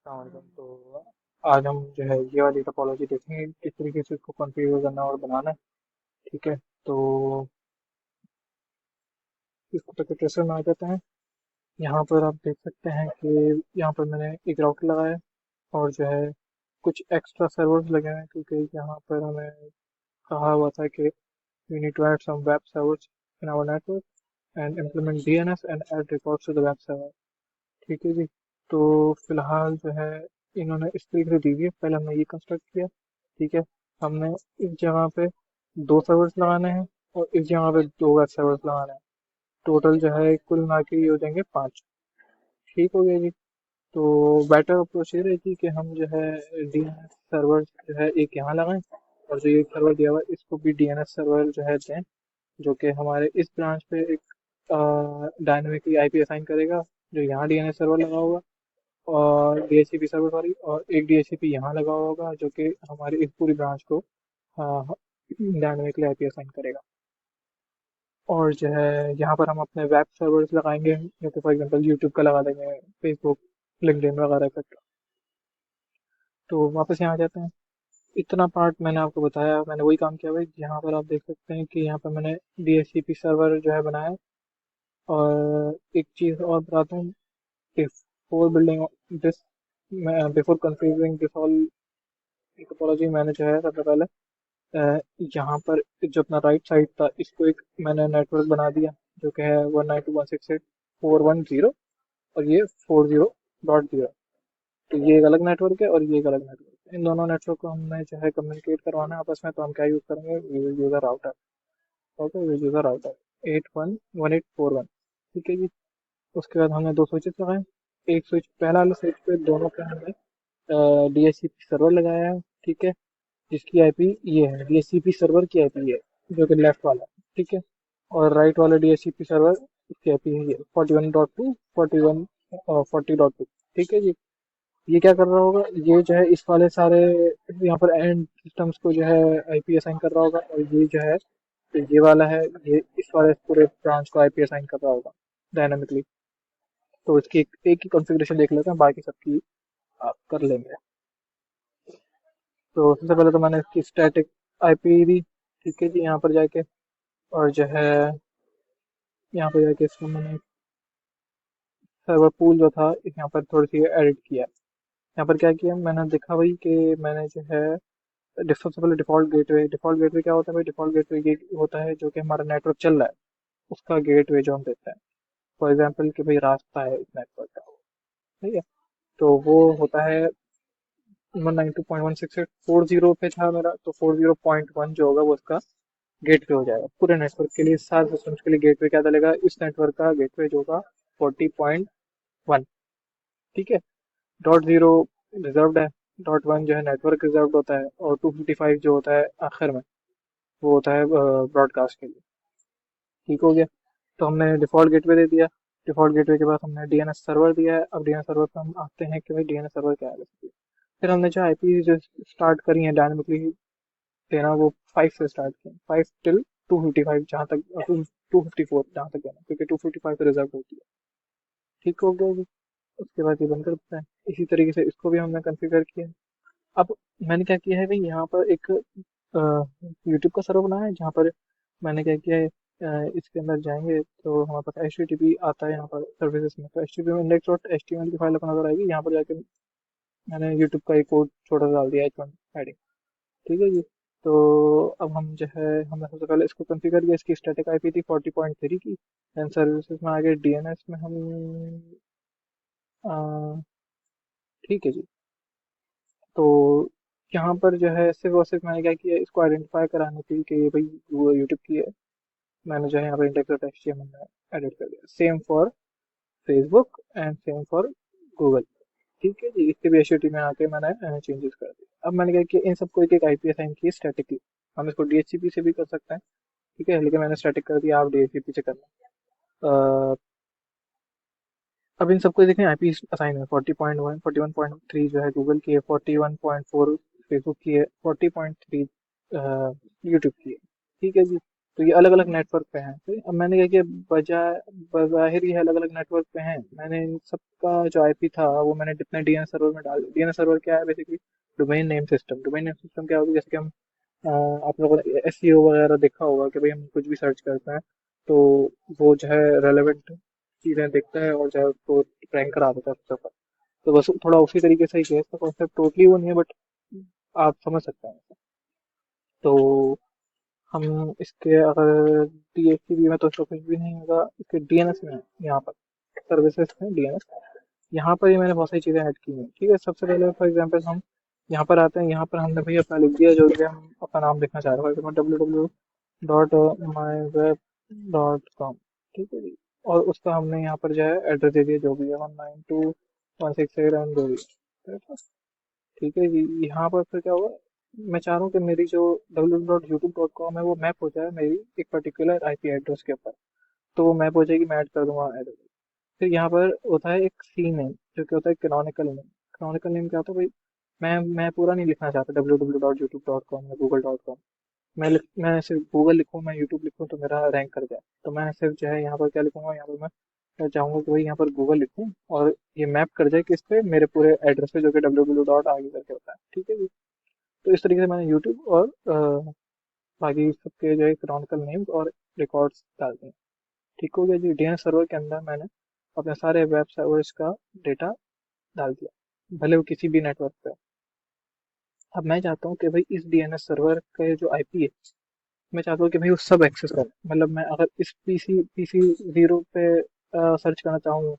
वालेकुम। तो आज हम जो है ये वाली टोपोलॉजी देखेंगे किस तरीके से इसको कॉन्फ़िगर करना और बनाना है। ठीक है, तो इसको तो ट्रेसर में आ जाते हैं। यहाँ पर आप देख सकते हैं कि यहाँ पर मैंने एक राउटर लगाया है और जो है कुछ एक्स्ट्रा सर्वर्स लगे हैं, क्योंकि यहाँ पर हमें कहा हुआ था कि we need to add some web servers in our network and implement DNS and add records to the web server. ठीक है जी। तो फिलहाल जो है इन्होंने इस तरीके से दी हुई है, पहले हमने ये कंस्ट्रक्ट किया। ठीक है, हमने इस जगह पे दो सर्वर्स लगाने हैं और इस जगह पे दो वेब सर्वर्स लगाने हैं। टोटल जो है कुल मिला के ये हो जाएंगे 5। ठीक हो गया जी। तो बेटर अप्रोच ये रहेगी कि हम जो है डीएनएस सर्वर जो है एक यहाँ लगाएं और जो ये सर्वर दिया हुआ है इसको भी डीएनएस सर्वर जो है दें, जो कि हमारे इस ब्रांच पे एक डायनेमिकली आईपी असाइन करेगा, जो यहाँ डीएनएस सर्वर लगा होगा, और डीएचसीपी सर्वर सॉरी, और एक डीएचसीपी यहाँ लगा होगा जो कि हमारी इस पूरी ब्रांच को डायनेमिकली आईपी असाइन करेगा। और जो है यहाँ पर हम अपने वेब सर्वर्स लगाएंगे, जो कि फॉर एग्जांपल यूट्यूब का लगा देंगे, फेसबुक, लिंक्डइन वगैरह एक्सेट्रा। तो वापस यहाँ आ जाते हैं। इतना पार्ट मैंने आपको बताया, मैंने वही काम किया भाई। यहाँ पर आप देख सकते हैं कि यहाँ पर मैंने डीएचसीपी सर्वर जो है बनाया। और एक चीज़ और बताता हूँ, before building this, before confusing this all topology, मैंने जो है सबसे पहले यहाँ पर जो अपना राइट साइड था इसको एक मैंने नेटवर्क बना दिया, जो कि है 192.168.410, और ये 40.0। तो ये एक अलग नेटवर्क है और ये एक अलग नेटवर्क है। इन दोनों नेटवर्क को हमने जो है कम्युनिकेट करवाना है आपस में, तो हम क्या यूज़ करेंगे, we will use a router. Okay, we will use a router 811841। ठीक है जी। उसके बाद हमने दो स्विचेस लगाए। एक स्विच, पहला वाले स्विच पे दोनों पे हमने डीएचसीपी सर्वर लगाया है। ठीक है, जिसकी आईपी ये है, डीएचसीपी सर्वर की आईपी है, जो कि लेफ्ट वाला है। ठीक है, और राइट वाला डीएचसीपी सर्वर की आईपी है ये 41.2, 41 40.2। ठीक है जी। ये क्या कर रहा होगा, ये जो है इस वाले सारे यहाँ पर एंड सिस्टम्स को जो है आईपी असाइन कर रहा होगा, और ये जो है ये वाला है, ये इस वाले पूरे ब्रांच को आईपी असाइन कर रहा होगा डायनामिकली। तो इसकी एक ही कॉन्फ़िगरेशन देख लेते हैं, बाकी सबकी आप कर लेंगे। तो सबसे पहले तो मैंने इसकी स्टैटिक आईपी दी। ठीक है जी। यहाँ पर जाके और जो है यहाँ पर जाके इसको मैंने सर्वर पूल जो था यहाँ पर थोड़ी सी एडिट किया। यहाँ पर क्या किया मैंने, देखा भाई कि मैंने जो है सबसे पहले डिफ़ॉल्ट गेटवे क्या होता है भाई, डिफ़ॉल्ट गेटवे ये होता है जो कि हमारा नेटवर्क चल रहा है उसका गेटवे जो हम देते हैं। फॉर एग्जांपल कि भाई रास्ता है इस नेटवर्क का, ठीक है, तो वो होता है 192.168.40 पे था मेरा, तो 40.1 जो होगा वो उसका गेटवे हो जाएगा पूरे नेटवर्क के लिए। सारे सिस्टम्स के लिए गेटवे क्या डलेगा, इस नेटवर्क का गेटवे जो होगा 40.1। ठीक है, डॉट जीरो रिजर्व्ड है, डॉट वन जो है नेटवर्क रिजर्व्ड होता है, और 255 जो होता है आखिर में वो होता है ब्रॉडकास्ट के लिए। ठीक हो गया। तो हमने डिफ़ॉल्ट गेटवे दे दिया। डिफ़ॉल्ट गेटवे के बाद हमने डीएनएस सर्वर दिया है। अब डीएनएस सर्वर पे हम आते हैं कि भाई डीएनएस सर्वर क्या है बेसिकली। फिर हमने जो आईपी जो स्टार्ट करी है डायनेमिकली देना, वो 5 से स्टार्ट किया, 5 टिल 255, जहाँ तक 254 जहाँ तक देना, क्योंकि 255 रिजर्व होती है। ठीक हो गया जी। उसके बाद ये बंद कर देते हैं। इसी तरीके से इसको भी हमने कॉन्फ़िगर किया। अब मैंने क्या किया है भाई, यहाँ पर एक यूट्यूब का सर्वर बनाया है, जहाँ पर मैंने क्या किया है, इसके अंदर जाएंगे तो हमारे पास एच टी टी पी आता है यहाँ पर सर्विसेज में। तो H T T P index dot H T M L की फाइल अपन नजर आएगी। यहाँ पर जाके मैंने यूट्यूब का एक कोड छोटा सा डाल दिया H1 हेडिंग। ठीक है जी। तो अब हम जो है, हमने सबसे पहले इसको कॉन्फ़िगर किया। इसकी स्टैटिक आईपी थी 40.3 की। देन सर्विसेज में आगे डीएनएस में हम ठीक है जी। तो यहाँ पर जो है सिर्फ और सिर्फ मैंने क्या किया, इसको आइडेंटिफाई कराने के लिए कि ये भाई वो यूट्यूब की है, मैंने जो है यहाँ पर इंडेक्स डॉट एचटीएमएल में एडिट कर दिया। Same for Facebook and same for Google. ठीक है जी। इसके भी एच में आके मैंने चेंजेस कर दिए। अब मैंने क्या किया, इन सबको एक एक आईपी असाइन की स्टैटिकली। हम इसको डीएचसीपी से भी कर सकते हैं, ठीक है, लेकिन मैंने स्टैटिक कर दिया, आप डीएचसीपी से करना। अब इन सबको देखें आईपी असाइन है। 40.1, 41.3 जो है गूगल की है, 41.4 फेसबुक की है, 40.3 यूट्यूब की है। ठीक है जी। तो ये अलग अलग नेटवर्क पे हैं। तो अब मैंने क्या किया, बजाय बज़ाहिर ये अलग अलग नेटवर्क पे हैं, मैंने इन सबका जो आईपी था वो मैंने अपने डीएनएस सर्वर में डाल दिया। डीएनएस सर्वर क्या है basically? Domain name system. Domain name system क्या होगा, जैसे कि हम आप लोगों ने एसईओ वगैरह देखा होगा कि भाई हम कुछ भी सर्च करते हैं तो वो जो है रेलेवेंट चीज़ें देखता है और जो है उसको रैंक करा देता है सबसे ऊपर। तो बस थोड़ा उसी तरीके से ही है इसका कॉन्सेप्ट, टोटली वो नहीं है बट आप समझ सकते हैं। तो हम इसके अगर डीएचसीपी में तो इसका कुछ भी नहीं होगा, इसके डीएनएस में है यहाँ पर, सर्विसेज में डीएनएस। यहाँ पर ही मैंने बहुत सारी चीज़ें ऐड की हैं। ठीक है, सबसे पहले फॉर एग्जांपल हम यहाँ पर आते हैं। यहाँ पर हमने भाई अपना लिख दिया जो भी हम अपना नाम लिखना चाह रहे हैं, फॉर एग्जाम्पल www.myweb.com। ठीक है जी। और उसका हमने यहाँ पर जो है एड्रेस दे दिया जो भी है, 192.168 जो भी है। ठीक है जी। यहाँ पर फिर क्या होगा, मैं चाह रहा हूँ कि मेरी जो www.youtube.com है वो मैप हो जाए मेरी एक पर्टिकुलर आईपी एड्रेस के ऊपर। तो वो मैप हो जाएगी, मैं ऐड कर दूंगा एड्रेस। फिर यहाँ पर होता है एक सी नेम जो कि होता है कैनोनिकल नेम। कैनोनिकल नेम क्या होता है भाई, मैं पूरा नहीं लिखना चाहता www.youtube.com या google.com। मैं सिर्फ गूगल लिखूँ, मैं यूट्यूब लिखूँ तो मेरा रैंक कर जाए। तो मैं सिर्फ जो है यहाँ पर क्या लिखूंगा, यहाँ पर मैं चाहूंगा कि भाई यहाँ पर गूगल लिखूँ और ये मैप कर जाए किस पे, मेरे पूरे एड्रेस पे जो कि www डॉट आगे करके होता है। ठीक है जी। तो इस तरीके से मैंने यूट्यूब और बाकी सबके जो है कैनोनिकल नेम्स और रिकॉर्ड्स डाल दिए। ठीक हो गया जी। डीएनएस सर्वर के अंदर मैंने अपने सारे वेब सर्वर्स का डेटा डाल दिया, भले वो किसी भी नेटवर्क पे हो। अब मैं चाहता हूँ कि भाई इस डीएनएस सर्वर का जो आईपी है, मैं चाहता हूँ कि भाई वो सब एक्सेस करे। मतलब मैं अगर इस पीसी जीरो पे सर्च करना चाहूँ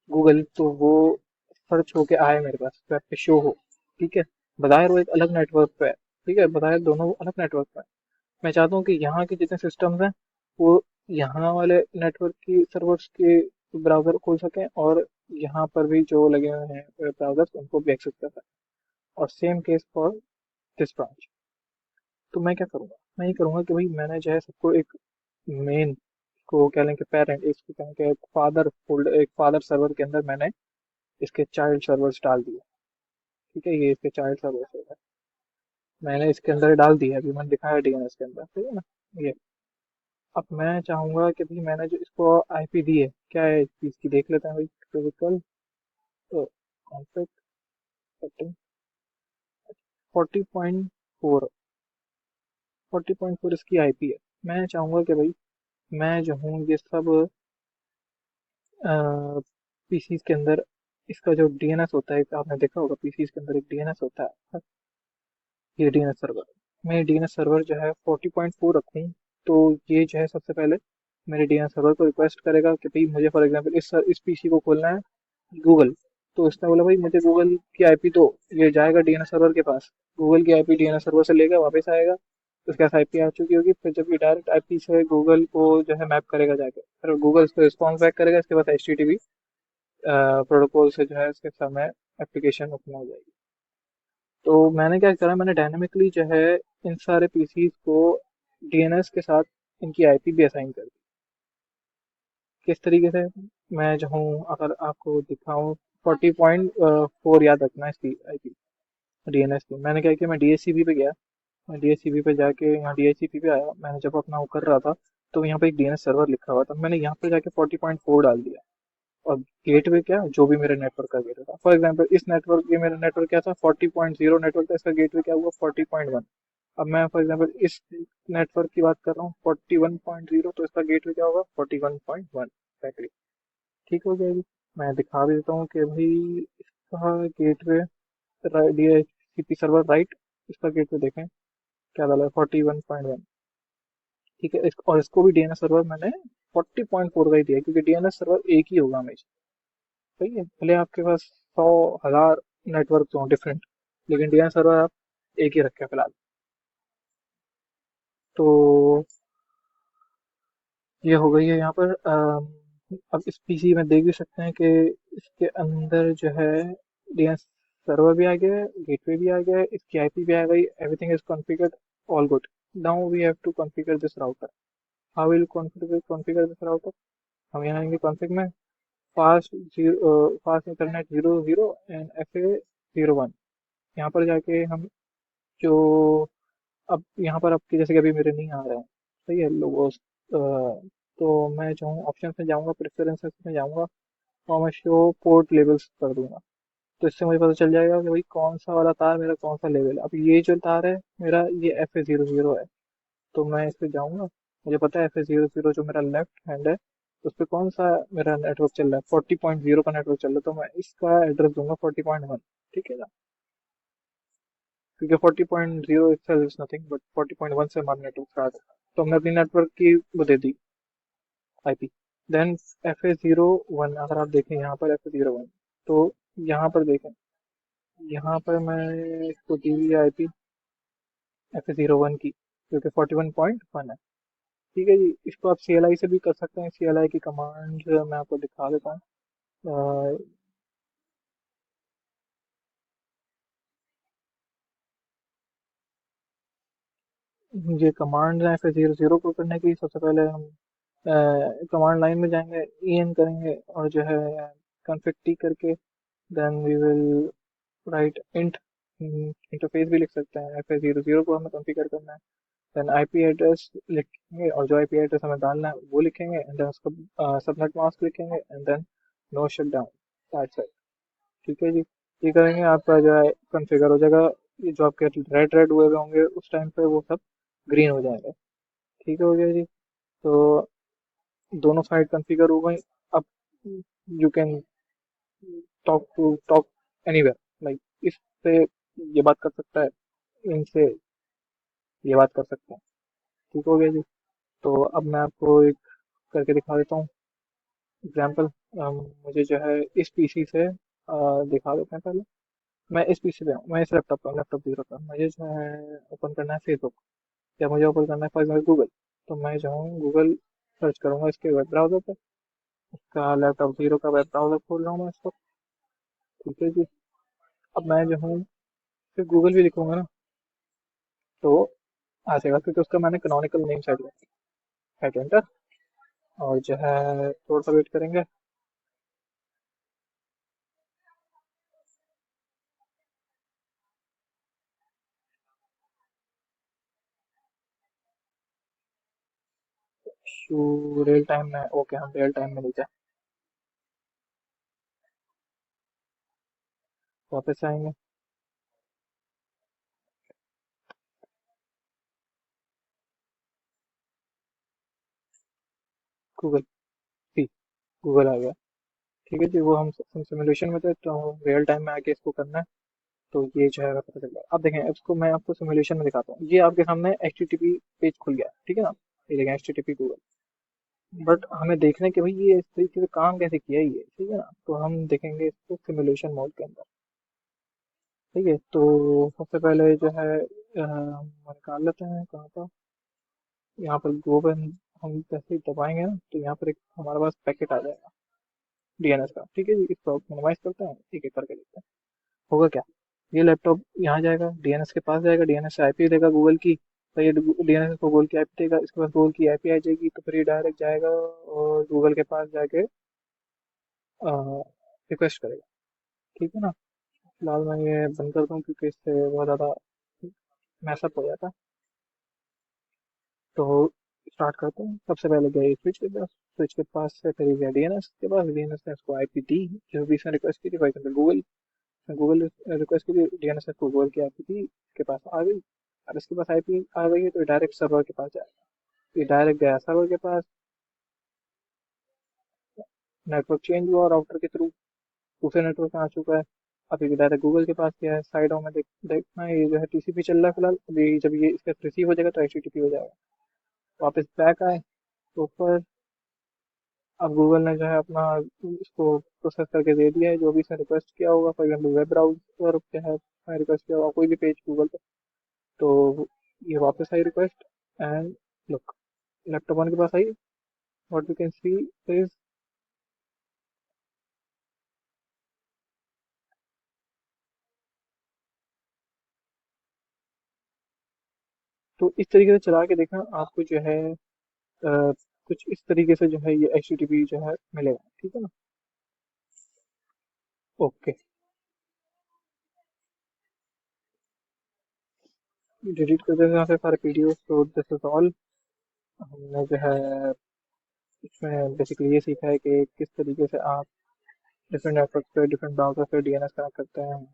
गूगल, तो वो सर्च होके आए मेरे पास, वेब पे शो हो। ठीक है, बताए वो एक अलग नेटवर्क पे है। ठीक है, बताए दोनों अलग नेटवर्क पे है। मैं चाहता हूँ कि यहाँ के जितने सिस्टम्स हैं वो यहाँ वाले नेटवर्क की सर्वर्स के ब्राउज़र खोल सकें, और यहाँ पर भी जो लगे हुए हैं ब्राउज़र्स उनको भी एक्सेस कर सकें। और same case for this branch. तो मैं क्या करूँगा, मैं ये करूँगा कि भाई मैंने जो है सबको एक मेन को क्या लेंगे, पेरेंट, इसको क्या लेंगे फादर फोल्डर, एक फादर सर्वर के अंदर मैंने इसके चाइल्ड सर्वर्स डाल दिए। ठीक है, ये इसके चाइल्ड सर्वर्स है, मैंने इसके अंदर डाल दिया, अभी मैंने दिखाया डीएनएस के अंदर। ठीक है ना, ये। अब मैं चाहूंगा कि भाई मैंने जो इसको आईपी दी है, क्या है इसकी देख लेते हैं भाई। फिजिकल कॉन्फ्लिक्ट सेटिंग 40.4, 40.4 इसकी आईपी है। मैं चाहूंगा कि भाई मैं जो हूँ ये सब पीसीज के अंदर इसका जो डीएनएस होता है, आपने देखा होगा पीसीज के अंदर एक डीएनएस होता है, ये डीएनएस सर्वर। मैं डीएनएस सर्वर जो है 40.4 रखूँ। तो ये जो है सबसे पहले मेरे डीएनएस सर्वर को रिक्वेस्ट करेगा कि भाई मुझे फॉर एग्जांपल इस पीसी को खोलना है गूगल। तो उसने बोला भाई मुझे गूगल की आईपी दो। ये जाएगा डीएनएस सर्वर के पास, गूगल की आईपी डीएनएस सर्वर से लेगा, वापस आएगा, उसके पास आईपी आ चुकी होगी। फिर जब ये डायरेक्ट आईपी से गूगल को जो है मैप करेगा जाके, फिर गूगल उसको रिस्पॉन्स बैक करेगा। इसके बाद एचटीटीपी प्रोटोकॉल से जो है इसके समय एप्लीकेशन ओपन हो जाएगी। तो मैंने क्या करा, मैंने डायनामिकली जो है इन सारे पीसीज को डीएनएस के साथ इनकी आईपी भी असाइन कर दी। किस तरीके से, मैं जो हूँ अगर आपको दिखाऊं, 40.4 याद रखना इसकी आईपी डीएनएस की। मैंने क्या किया, मैं डीएचसीपी पे गया, मैं डीएचसीपी पे जाके यहाँ डीएचसीपी पे आया। मैंने जब अपना वो कर रहा था तो यहाँ पे एक डीएनएस सर्वर लिखा हुआ था, मैंने यहाँ पे जाके 40.4 डाल दिया। और गेटवे क्या, जो भी मेरे नेटवर्क का गेटवे था, फॉर एग्जांपल इस नेटवर्क, ये मेरा नेटवर्क क्या था 40.0 नेटवर्क था, इसका गेटवे क्या हुआ 40.1। अब मैं फॉर एग्जांपल इस नेटवर्क की बात कर रहा हूँ 41.0, तो इसका गेटवे क्या होगा 41.1 एक्जैक्टली। ठीक हो गया जी। मैं दिखा भी देता हूँ कि भाई इसका गेटवे डीएचसीपी सर्वर राइट, इसका गेटवे देखें क्या डाला है 41.1। ठीक है, और इसको भी डीएनएस सर्वर मैंने 40.4 का ही दिया क्योंकि डीएनएस सर्वर एक ही होगा हमेशा। सही है, भले आपके पास 100,000 नेटवर्क हो डिफरेंट, लेकिन डीएनएस सर्वर आप एक ही रखें फिलहाल। तो ये हो गई है यहाँ पर। अब इस पीसी में देख भी सकते हैं कि इसके अंदर जो है डीएनएस सर्वर भी आ गया है, गेटवे भी आ गया है, इसकी आईपी भी आ गई, everything is configured, all good. Now we have to configure this router. How will configure this router, हम यहाँ आएंगे कॉन्फ़िग में, फास्ट इंटरनेट 00 एंड एफए 01। यहाँ पर जाके हम जो, अब यहाँ पर आपके जैसे कि अभी मेरे नहीं आ रहे हैं, सही है लोगोस। तो मैं चाहूँ ऑप्शन में जाऊँगा, प्रेफरेंसेस में जाऊँगा, और मैं शो पोर्ट लेवल्स कर दूंगा। तो इससे मुझे पता चल जाएगा कि भाई कौन सा वाला तार मेरा कौन सा लेवल है। अब ये जो तार है मेरा, ये FA00 है। तो मैं इस पे जाऊंगा, मुझे पता है FA00 जो मेरा लेफ्ट हैंड है उस पे कौन सा मेरा नेटवर्क चल रहा है, 40.0 का नेटवर्क चल रहा है, तो मैं इसका एड्रेस दूंगा 40.1। ठीक है ना, क्योंकि 40.0 itself इज नथिंग बट 40.1 से हमारा नेटवर्क स्टार्ट है। तो हमने अपनी नेटवर्क की वो दे दी, IP। देन FA01, अगर आप देखें यहाँ पर FA01, तो यहाँ पर देखें, यहाँ पर मैं इसको दी हुई IP FA01 की, जो कि 41.1 है। ठीक है जी, इसको आप CLI से भी कर सकते हैं। CLI की कमांड मैं आपको दिखा देता हूँ। अ, ये कमांड है FA00 को करने की। सबसे पहले हम कमांड लाइन में जाएंगे, EN करेंगे, और जो है config t करके, then we will write int, interface भी लिख सकते हैं। FA00 को हमें कॉन्फ़िगर करना है। देन IP एड्रेस लिखेंगे, और जो IP एड्रेस हमें डालना है वो लिखेंगे, एंड देन उसका सबनेट मास्क लिखेंगे, and then no shut down, that's it. ठीक है जी, ये करेंगे आपका जो है कॉन्फ़िगर हो जाएगा। ये जो आपके रेड रेड हुए हुए होंगे उस टाइम पे वो सब ग्रीन हो जाएंगे। ठीक हो गया जी। तो दोनों साइड कॉन्फ़िगर हो गई। अब you can talk anywhere, like इससे ये बात कर सकता है, इनसे ये बात कर सकते हैं। ठीक हो गया जी। तो अब मैं आपको एक करके दिखा देता हूँ एग्जाम्पल। मुझे जो है इस पीसी से दिखा देते हैं पहले। मैं इस पीसी पे हूँ, मैं इस लैपटॉप पे हूँ, लैपटॉप 0 पे। मुझे जो है ओपन करना है फेसबुक, या मुझे ओपन करना है फॉर एग्जाम्पल गूगल। तो मैं जो हूँ गूगल सर्च करूँगा इसके वेब ब्राउजर पे। इसका लैपटॉप 0 का वेब ब्राउजर खोल रहा हूँ मैं इसको। ठीक है जी। अब मैं जो हूँ फिर गूगल भी लिखूंगा ना, तो आ जाएगा, क्योंकि उसका मैंने कैनोनिकल नेम सेट किया है। एंटर, और जो है थोड़ा सा वेट करेंगे। शू रियल टाइम में, ओके हम रियल टाइम में नीचे वापस आएंगे। गूगल, सी, गूगल आ गया। ठीक है जी, वो हम सिमुलेशन में थे तो रियल टाइम में आके इसको करना है। तो ये जो है हमें पता चल गया। अब देखें, इसको मैं आपको सिमुलेशन में दिखाता हूँ। ये आपके सामने HTTP पेज खुल गया, ठीक है ना। ये देखें HTTP गूगल। बट हमें देखना है कि भाई ये इस तरीके से काम कैसे किया है ये, ठीक है ना। तो हम देखेंगे इसको सिमुलेशन मोड के अंदर। ठीक है, तो सबसे पहले जो है हम निकाल लेते हैं कहाँ पर। यहाँ पर गो पे हम जैसे ही दबाएंगे ना, तो यहाँ पर एक हमारे पास पैकेट आ जाएगा DNS का। ठीक है जी, इसको मिनिमाइज करते हैं, एक एक करके देखते हैं होगा क्या। ये लैपटॉप यहाँ जाएगा, DNS के पास जाएगा, DNS से IP देगा गूगल की। तो ये DNS को गूगल की IP देगा, इसके पास गूगल की IP आ जाएगी, तो फिर ये डायरेक्ट जाएगा और गूगल के पास जाके रिक्वेस्ट करेगा। ठीक है ना। फिलहाल मैं ये बंद कर दूँ क्योंकि इससे बहुत ज़्यादा मैसअप हो जाता है। तो स्टार्ट करते हैं। सबसे पहले गए स्विच के पास, स्विच के पास से फिर गया DNS के पास, DNS ने इसको IP दी जो भी इसने रिक्वेस्ट की थी। For example Google, Google request की थी, DNS ने इसको गूगल की IP दी, इसके पास आ गई। अब इसके पास IP आ गई है तो डायरेक्ट सर्वर के पास जाएगा। ये डायरेक्ट गया सर्वर के पास, नेटवर्क चेंज हुआ राउटर के थ्रू, दूसरे नेटवर्क में आ चुका है। अभी डायरेक्ट गूगल के पास गया है। साइडों में देखना है, ये जो है TCP चल रहा है फिलहाल। अभी जब ये इसका रिसीव हो जाएगा तो HTTP हो जाएगा। वापस बैक आए तो ऊपर, अब गूगल ने जो है अपना इसको प्रोसेस करके दे दिया है जो भी इसने रिक्वेस्ट किया होगा। फॉर एग्जाम्पल वेब ब्राउजर क्या है, रिक्वेस्ट किया होगा कोई भी पेज गूगल पे, तो ये वापस आई request. And look, laptop one के पास आई। What you can see is, तो इस तरीके से चला के देखना, आपको जो है कुछ इस तरीके से जो है ये HTTP जो है मिलेगा। ठीक है ना। ओके, डिलीट कर देते हैं यहाँ से सारे PDOs। तो दिस इज ऑल। हमने जो है इसमें बेसिकली ये सीखा है कि किस तरीके से आप डिफरेंट नेटवर्क पे डिफरेंट ब्राउज़र पे डीएनएस कनेक्ट करते हैं।